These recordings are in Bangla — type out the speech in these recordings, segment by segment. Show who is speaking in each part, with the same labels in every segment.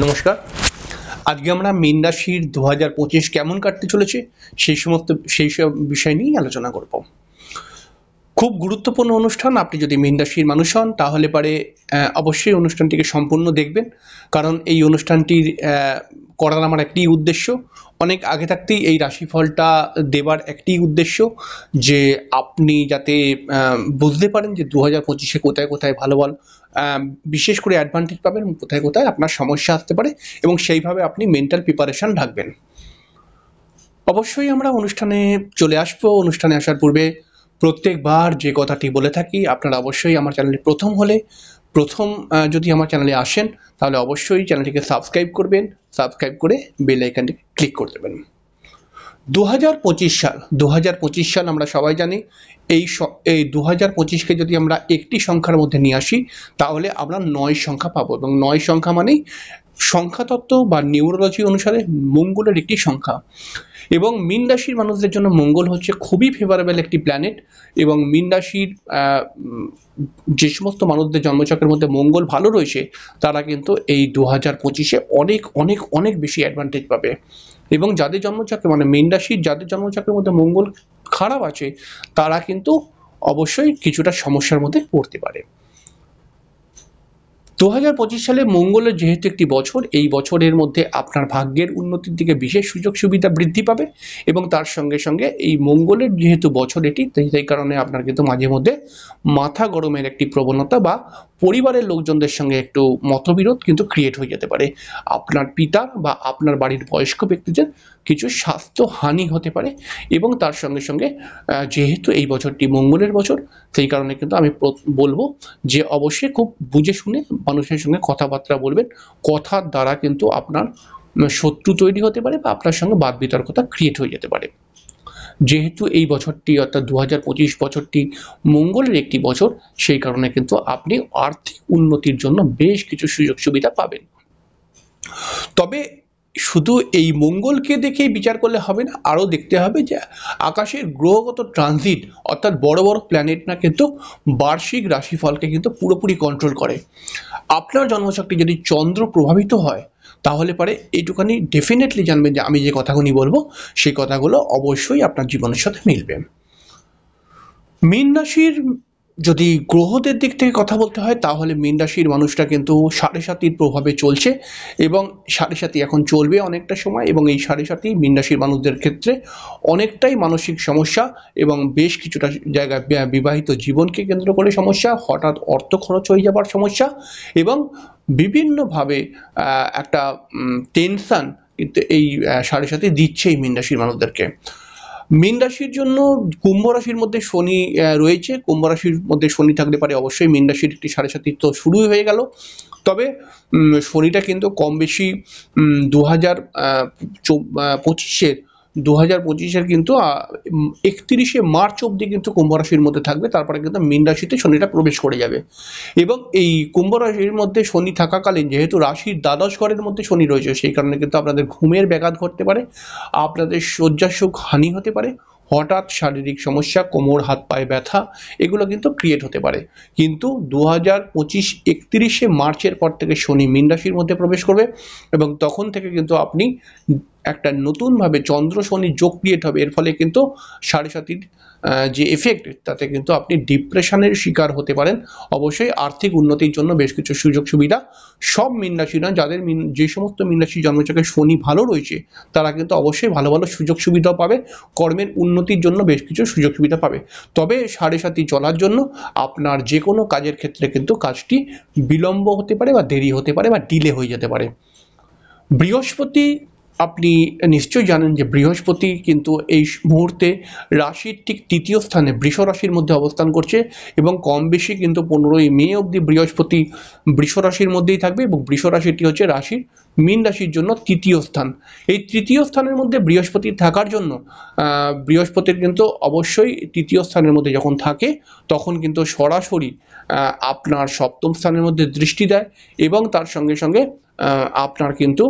Speaker 1: নমস্কার। আজকে আমরা মীন রাশির ২০২৫ কেমন কাটতে চলেছে সেই সব বিষয় নিয়েই আলোচনা করব। খুব গুরুত্বপূর্ণ অনুষ্ঠান। আপনি যদি মীন রাশির মানুষ হন তাহলে পারে অবশ্যই অনুষ্ঠানটিকে সম্পূর্ণ দেখবেন। কারণ এই অনুষ্ঠানটির করার আমার একটি উদ্দেশ্য, অনেক আগে থাকতেই এই রাশিফলটা দেবার একটি উদ্দেশ্য যে আপনি যাতে বুঝতে পারেন যে ২০২৫-এ কোথায় কোথায় ভালো ভালো বিশেষ করে অ্যাডভান্টেজ পাবেন এবং কোথায় কোথায় আপনার সমস্যা আসতে পারে এবং সেইভাবে আপনি মেন্টাল প্রিপারেশন রাখবেন। অবশ্যই আমরা অনুষ্ঠানে চলে আসবো। অনুষ্ঠানে আসার পূর্বে প্রত্যেকবার যে কথাটি বলে থাকি, আপনারা অবশ্যই আমার চ্যানেলে প্রথম যদি আমার চ্যানেলে আসেন তাহলে অবশ্যই চ্যানেলটিকে সাবস্ক্রাইব করবেন, সাবস্ক্রাইব করে বেল আইকনটি ক্লিক করে দেবেন। ২০২৫ সাল আমরা সবাই জানি। এই ২০২৫-কে যদি আমরা একটি সংখ্যার মধ্যে নিয়ে আসি তাহলে আমরা ৯ সংখ্যা পাবো এবং ৯ সংখ্যা মানেই সংখ্যাতত্ত্ব বা নিউরোলজি অনুসারে মঙ্গলের একটি সংখ্যা। এবং মীন রাশির মানুষদের জন্য মঙ্গল হচ্ছে খুবই ফেভারেবল একটি প্ল্যানেট এবং মীন রাশির যে সমস্ত মানুষদের জন্মচক্রের মধ্যে মঙ্গল ভালো রয়েছে তারা কিন্তু এই ২০২৫-এ অনেক অনেক অনেক বেশি অ্যাডভান্টেজ পাবে। এবং যাদের জন্মচক্রে মানে মীন রাশির যাদের জন্মচক্রের মধ্যে মঙ্গল খারাপ আছে তারা কিন্তু অবশ্যই কিছুটা সমস্যার মধ্যে পড়তে পারে। ২০২৫ সালে মঙ্গলের যেহেতু একটি বছর, এই বছরের মধ্যে আপনার ভাগ্যের উন্নতির দিকে বিশেষ সুযোগ সুবিধা বৃদ্ধি পাবে এবং তার সঙ্গে সঙ্গে এই মঙ্গলের যেহেতু বছর এটি, সেই কারণে আপনার কিন্তু মাঝে মধ্যে মাথা গরমের একটি প্রবণতা বা পরিবারের লোকজনদের সঙ্গে একটু মতবিরোধ কিন্তু ক্রিয়েট হয়ে যেতে পারে। আপনার পিতার বা আপনার বাড়ির বয়স্ক ব্যক্তিদের কিছু স্বাস্থ্য হানি হতে পারে এবং তার সঙ্গে সঙ্গে যেহেতু এই বছরটি মঙ্গলের বছর, সেই কারণে কিন্তু আমি বলবো যে অবশ্যই খুব বুঝে শুনে মানুষের সঙ্গে কথাবার্তা বলবেন। কথার দ্বারা কিন্তু আপনার শত্রু তৈরি হতে পারে বা আপনার সঙ্গে বাদ বিতর্কতা ক্রিয়েট হয়ে যেতে পারে। যেহেতু এই বছরটি অর্থাৎ ২০২৫ বছরটি মঙ্গলের একটি বছর, সেই কারণে কিন্তু আপনি আর্থিক উন্নতির জন্য বেশ কিছু সুযোগ সুবিধা পাবেন। তবে শুধু এই মঙ্গলকে দেখেই বিচার করলে হবে না, আরও দেখতে হবে যে আকাশের গ্রহগত ট্রানজিট অর্থাৎ বড় বড় প্ল্যানেটরা কিন্তু বার্ষিক রাশিফলকে কিন্তু পুরোপুরি কন্ট্রোল করে। আপনার জন্মচক্রে যদি চন্দ্র প্রভাবিত হয় তাহলে পরে এইটুখানি ডেফিনেটলি জানবেন যে আমি যে কথাগুলি বলবো সেই কথাগুলো অবশ্যই আপনার জীবনের সাথে মিলবে। মীন রাশির যদি গ্রহদের দিক থেকে কথা বলতে হয় তাহলে মীন রাশির মানুষটা কিন্তু ৭.৭-র প্রভাবে চলছে এবং ৭.৭ এখন চলবে অনেকটা সময় এবং এই ৭.৭ মীন রাশির মানুষদের ক্ষেত্রে অনেকটাই মানসিক সমস্যা এবং বেশ কিছুটা জায়গায় বিবাহিত জীবনকে কেন্দ্র করে সমস্যা, হঠাৎ অর্থ খরচ হয়ে যাবার সমস্যা এবং বিভিন্নভাবে একটা টেনশন কিন্তু এই ৭.৭ দিচ্ছে এই মীন রাশির মানুষদেরকে। মীন রাশির জন্য কুম্ভ রাশির মধ্যে শনি রয়েছে। কুম্ভ রাশির মধ্যে শনি থাকলে পারে অবশ্যই মীন রাশির একটি ৭.৭ তো শুরুই হয়ে গেল। তবে শনিটা কিন্তু কম বেশি ২০২৫-এর কিন্তু ৩১শে মার্চ অবধি কিন্তু কুম্ভ রাশির মধ্যে থাকবে। তারপরে কিন্তু মীন রাশিতে শনিটা প্রবেশ করে যাবে এবং এই কুম্ভ রাশির মধ্যে শনি থাকাকালীন যেহেতু রাশির দ্বাদশ ঘরের মধ্যে শনি রয়েছে, সেই কারণে কিন্তু আপনাদের ঘুমের ব্যাঘাত ঘটতে পারে, আপনাদের শয্যাসুখ হানি হতে পারে, হঠাৎ শারীরিক সমস্যা, কোমর হাত পায়ে ব্যথা এগুলো কিন্তু ক্রিয়েট হতে পারে। কিন্তু ২০২৫ ৩১শে মার্চের পর থেকে শনি মীন রাশির মধ্যে প্রবেশ করবে এবং তখন থেকে কিন্তু আপনি একটা নতুনভাবে চন্দ্র শনি যোগ ক্রিয়েট হবে। এর ফলে কিন্তু ৭.৭-র যে এফেক্ট তাতে কিন্তু আপনি ডিপ্রেশনের শিকার হতে পারেন। অবশ্যই আর্থিক উন্নতির জন্য বেশ কিছু সুযোগ সুবিধা সব মীন রাশি নয়, যাদের যে সমস্ত মীন রাশির জন্মচক্রে শনি ভালো রয়েছে তারা কিন্তু অবশ্যই ভালো ভালো সুযোগ সুবিধাও পাবে, কর্মের উন্নতির জন্য বেশ কিছু সুযোগ সুবিধা পাবে। তবে ৭.৭ চলার জন্য আপনার যে কোনো কাজের ক্ষেত্রে কিন্তু কাজটি বিলম্ব হতে পারে বা দেরি হতে পারে বা ডিলে হয়ে যেতে পারে। বৃহস্পতি, আপনি নিশ্চয়ই জানেন যে বৃহস্পতি কিন্তু এই মুহূর্তে রাশির ঠিক তৃতীয় স্থানে বৃষ রাশির মধ্যে অবস্থান করছে এবং কম বেশি কিন্তু ১৫ই মে অবধি বৃহস্পতি বৃষ রাশির মধ্যেই থাকবে এবং বৃষ রাশিটি হচ্ছে রাশির মীন রাশির জন্য তৃতীয় স্থান। এই তৃতীয় স্থানের মধ্যে বৃহস্পতি থাকার জন্য বৃহস্পতির কিন্তু অবশ্যই তৃতীয় স্থানের মধ্যে যখন থাকে তখন কিন্তু সরাসরি আপনার সপ্তম স্থানের মধ্যে দৃষ্টি দেয় এবং তার সঙ্গে সঙ্গে আপনার কিন্তু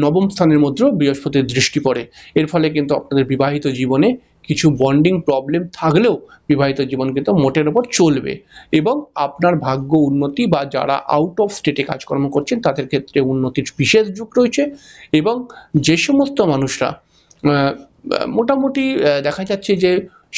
Speaker 1: নবম স্থানের মধ্যেও বৃহস্পতির দৃষ্টি পড়ে। এর ফলে কিন্তু আপনাদের বিবাহিত জীবনে কিছু বন্ডিং প্রবলেম থাকলেও বিবাহিত জীবন কিন্তু মোটের ওপর চলবে এবং আপনার ভাগ্য উন্নতি বা যারা আউট অফ স্টেটে কাজকর্ম করছেন তাদের ক্ষেত্রে উন্নতির বিশেষ যোগ রয়েছে। এবং যে সমস্ত মানুষরা মোটামুটি দেখা যাচ্ছে যে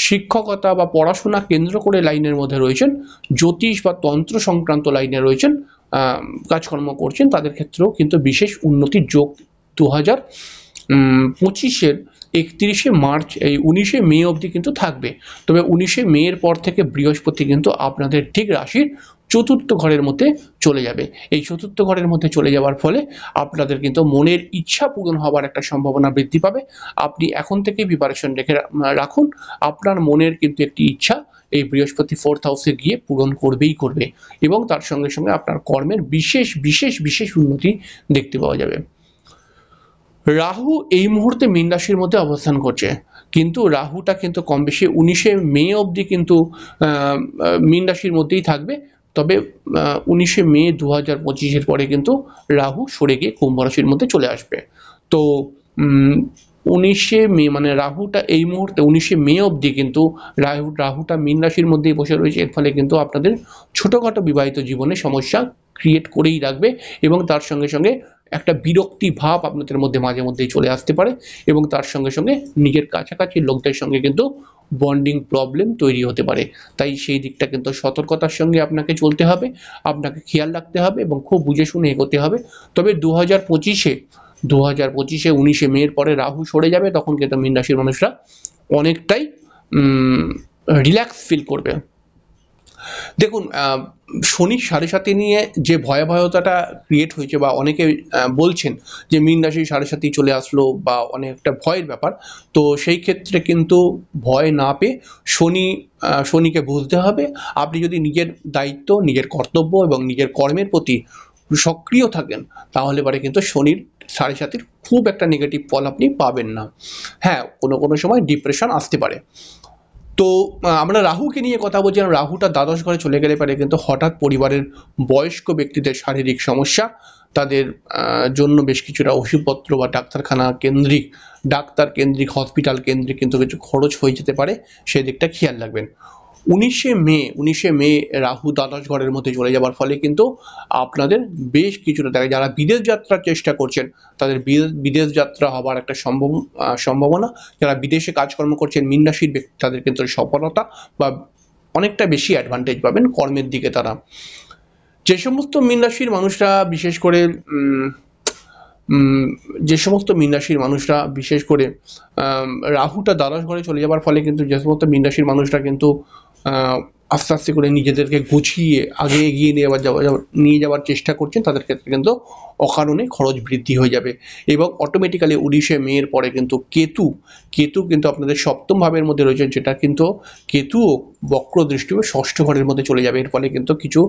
Speaker 1: শিক্ষকতা বা পড়াশোনা কেন্দ্র করে লাইনের মধ্যে রয়েছেন, জ্যোতিষ বা তন্ত্র সংক্রান্ত লাইনে রয়েছেন, কাজকর্ম করছেন, তাদের ক্ষেত্রেও কিন্তু বিশেষ উন্নতির যোগ 2025-এর 31শে মার্চ এই 19শে মে অবধি কিন্তু থাকবে। তবে 19শে মের পর থেকে বৃহস্পতি কিন্তু আপনাদের ঠিক রাশির চতুর্থ ঘরের মধ্যে চলে যাবে। এই চতুর্থ ঘরের মধ্যে চলে যাওয়ার ফলে আপনাদের কিন্তু মনের ইচ্ছা পূরণ হওয়ার একটা সম্ভাবনা বৃদ্ধি পাবে। আপনি এখন থেকেই প্রিপারেশন রেখে রাখুন, আপনার মনের কিন্তু একটি ইচ্ছা এই বৃহস্পতি 4th হাউসে গিয়ে পূরণ করবেই করবে এবং তার সঙ্গে সঙ্গে আপনার কর্মের বিশেষ বিশেষ বিশেষ উন্নতি দেখতে পাওয়া যাবে। রাহু এই মুহূর্তে মীন রাশির মধ্যে অবস্থান করছে, কিন্তু রাহুটা কিন্তু কম বেশি 19শে মে অবধি কিন্তু মীন রাশির মধ্যেই থাকবে। তবে 19শে মে 2025-এর পরে কিন্তু রাহু সরে গিয়ে কুম্ভ রাশির মধ্যে চলে আসবে। তো 19শে মে মানে রাহুটা এই মুহূর্তে 19শে মে অবধি কিন্তু রাহুটা মীন রাশির মধ্যেই বসে রয়েছে। এর ফলে কিন্তু আপনাদের ছোটোখাটো বিবাহিত জীবনে সমস্যা ক্রিয়েট করেই রাখবে এবং তার সঙ্গে সঙ্গে একটা বিরক্তি ভাব আপনাদের মধ্যে মাঝে মধ্যেই চলে আসতে পারে এবং তার সঙ্গে সঙ্গে নিজের কাছাকাছি লোকদের সঙ্গে কিন্তু বন্ডিং প্রবলেম তৈরি হতে পারে। তাই সেই দিকটা কিন্তু সতর্কতার সঙ্গে আপনাকে চলতে হবে, আপনাকে খেয়াল রাখতে হবে এবং খুব বুঝে শুনে এগোতে হবে। তবে 2025-এ 19শে মের পরে রাহু সরে যাবে, তখন কিন্তু মীন রাশির মানুষরা অনেকটাই রিল্যাক্স ফিল করবে। দেখুন, শনির 7.5 নিয়ে যে ভয়াবহতাটা ক্রিয়েট হয়েছে বা অনেকে বলছেন যে মীন রাশির 7.5 চলে আসলো বা অনেকটা ভয়ের ব্যাপার, তো সেই ক্ষেত্রে কিন্তু ভয় না পেয়ে শনিকে বুঝতে হবে। আপনি যদি নিজের দায়িত্ব, নিজের কর্তব্য এবং নিজের কর্মের প্রতি সক্রিয় থাকেন তাহলে পরে কিন্তু শনির 7.5-এর খুব একটা নেগেটিভ ফল আপনি পাবেন না। হ্যাঁ, কোনো সময় ডিপ্রেশন আসতে পারে। তো আমরা রাহুকে নিয়ে কথা বলছিলাম। রাহুটা দ্বাদশ ঘরে চলে গেলে পারে কিন্তু হঠাৎ পরিবারের বয়স্ক ব্যক্তিদের শারীরিক সমস্যা, তাদের জন্য বেশ কিছুটা ওষুধপত্র বা ডাক্তার কেন্দ্রিক হসপিটাল কেন্দ্রিক কিন্তু কিছু খরচ হয়ে যেতে পারে, সেদিকটা খেয়াল রাখবেন। 19শে মে রাহু দ্বাদশ ঘরের মধ্যে চলে যাওয়ার ফলে কিন্তু আপনাদের বেশ কিছুটা দেখা, যারা বিদেশ যাত্রার চেষ্টা করছেন তাদের বিদেশ যাত্রা হবার একটা সম্ভাবনা, যারা বিদেশে কাজকর্ম করছেন মীন রাশির ব্যক্তি তাদের কিন্তু সফলতা বা অনেকটা বেশি অ্যাডভান্টেজ পাবেন কর্মের দিকে। তারা যে সমস্ত মীন রাশির মানুষরা বিশেষ করে রাহুটা দ্বাদশ ঘরে চলে যাওয়ার ফলে কিন্তু যে সমস্ত মীন রাশির মানুষরা কিন্তু আস্তে আস্তে করে নিজেদেরকে গুছিয়ে আগে এগিয়ে নিয়ে যাওয়ার চেষ্টা করছেন, তাদের ক্ষেত্রে কিন্তু অকারণে খরচ বৃদ্ধি হয়ে যাবে এবং অটোমেটিক্যালি 19শে মের পরে কিন্তু কেতু কিন্তু আপনাদের সপ্তম ভাবের মধ্যে রয়েছে, যেটা কিন্তু কেতু বক্র দৃষ্টি হয়ে ষষ্ঠ ঘরের মধ্যে চলে যাবে। এর ফলে কিন্তু কিছু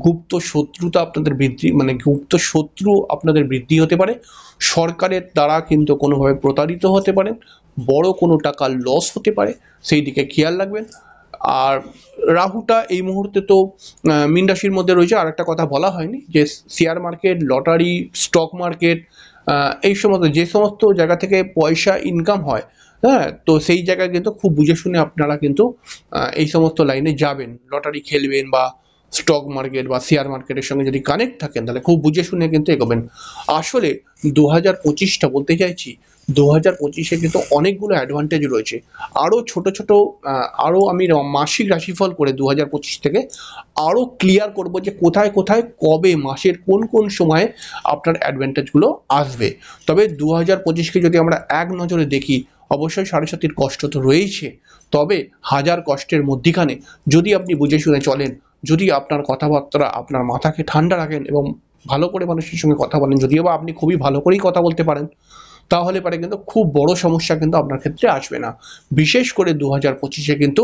Speaker 1: গুপ্ত শত্রু আপনাদের বৃদ্ধি হতে পারে। সরকারের দ্বারা কিন্তু কোনোভাবে প্রতারিত হতে পারেন, বড় কোনো টাকা লস হতে পারে, সেই দিকে খেয়াল রাখবেন। আর রাহুটা এই মুহূর্তে তো মীন রাশির মধ্যে রয়েছে। আর একটা কথা বলা হয়নি যে share market, lottery, stock market, এই যে সমস্ত জায়গা থেকে পয়সা ইনকাম হয়, হ্যাঁ, তো সেই জায়গায় কিন্তু খুব বুঝে শুনে আপনারা কিন্তু এই সমস্ত লাইনে যাবেন। লটারি খেলবেন বা স্টক মার্কেট বা শেয়ার মার্কেটের সঙ্গে যদি কানেক্ট থাকেন তাহলে খুব বুঝে শুনে কিন্তু এগোবেন। আসলে 2025টা বলতে চাইছি, 2025-এ কিন্তু অনেকগুলো অ্যাডভান্টেজ রয়েছে। আরও ছোট আরও আমি মাসিক রাশিফল করে 2025 থেকে আরও ক্লিয়ার করব যে কোথায় কবে মাসের কোন সময়ে আপনার অ্যাডভান্টেজগুলো আসবে। তবে 2025-কে যদি আমরা এক নজরে দেখি, অবশ্যই 7.5-এর কষ্ট তো রয়েছে, তবে হাজার কষ্টের মধ্যিখানে যদি আপনি বুঝে শুনে চলেন, যদি আপনার কথাবার্তা আপনার মাথাকে ঠান্ডা রাখেন এবং ভালো করে মানুষের সঙ্গে কথা বলেন, যদিও বা আপনি খুবই ভালো করেই কথা বলতে পারেন, তাহলে পারে কিন্তু খুব বড় সমস্যা কিন্তু আপনার ক্ষেত্রে আসবে না। বিশেষ করে 2025-এ কিন্তু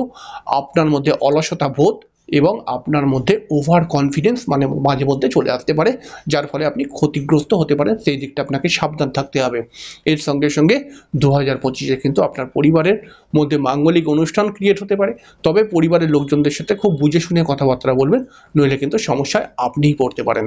Speaker 1: আপনার মধ্যে অলসতা বোধ এবং আপনার মধ্যে ওভার কনফিডেন্স মাঝে মধ্যে চলে আসতে পারে, যার ফলে আপনি ক্ষতিগ্রস্ত হতে পারেন। সেই দিকটা আপনাকে সাবধান থাকতে হবে। এর সঙ্গে সঙ্গে 2025-এ কিন্তু আপনার পরিবারের মধ্যে মাঙ্গলিক অনুষ্ঠান ক্রিয়েট হতে পারে, তবে পরিবারের লোকজনদের সাথে খুব বুঝে শুনে কথাবার্তা বলবেন, নইলে কিন্তু সমস্যায় আপনিই পড়তে পারেন।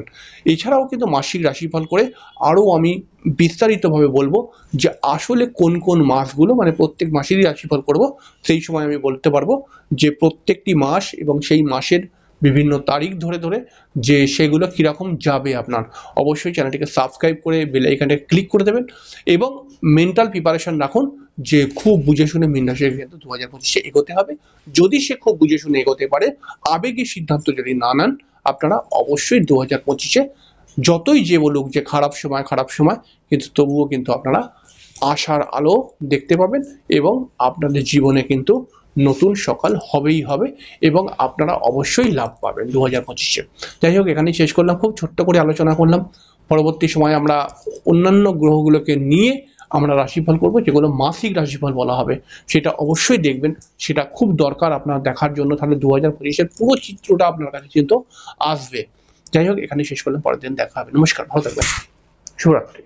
Speaker 1: এছাড়াও কিন্তু মাসিক রাশিফল করে আরও আমি বিস্তারিতভাবে বলবো যে আসলে কোন কোন মাসগুলো, মানে প্রত্যেক মাসেরই রাশিফল করব, সেই সময় আমি বলতে পারবো যে প্রত্যেকটি মাস এবং সেই মাসের বিভিন্ন তারিখ ধরে ধরে যে সেগুলো কিরকম যাবে আপনার। অবশ্যই চ্যানেলটিকে সাবস্ক্রাইব করে বেল আইকনটা ক্লিক করে দেবেন এবং মেন্টাল প্রিপারেশন রাখুন যে খুব বুঝে শুনে মীন রাশির কিন্তু 2025 এগোতে হবে। যদি সে খুব বুঝে শুনে এগোতে পারে, আবেগী সিদ্ধান্ত যদি না নেন, আপনারা অবশ্যই 2025 যতই যে বলুক যে খারাপ সময়, কিন্তু তবুও কিন্তু আপনারা আশার আলো দেখতে পাবেন এবং আপনাদের জীবনে কিন্তু নতুন সকাল হবেই হবে এবং আপনারা অবশ্যই লাভ পাবেন 2025-এ। যাই হোক, এখানেই শেষ করলাম, খুব ছোট্ট করে আলোচনা করলাম। পরবর্তী সময় আমরা অন্যান্য গ্রহগুলোকে নিয়ে আমরা রাশিফল করব, যেগুলো মাসিক রাশিফল বলা হবে, সেটা অবশ্যই দেখবেন, সেটা খুব দরকার আপনার দেখার জন্য। তাহলে 2025-এর পুরো চিত্রটা আপনার কাছে কিন্তু আসবে। যাই হোক, এখানে শেষ করলাম, পরের দিন দেখা হবে। নমস্কার, ভালো থাকবেন, শুভরাত্রি।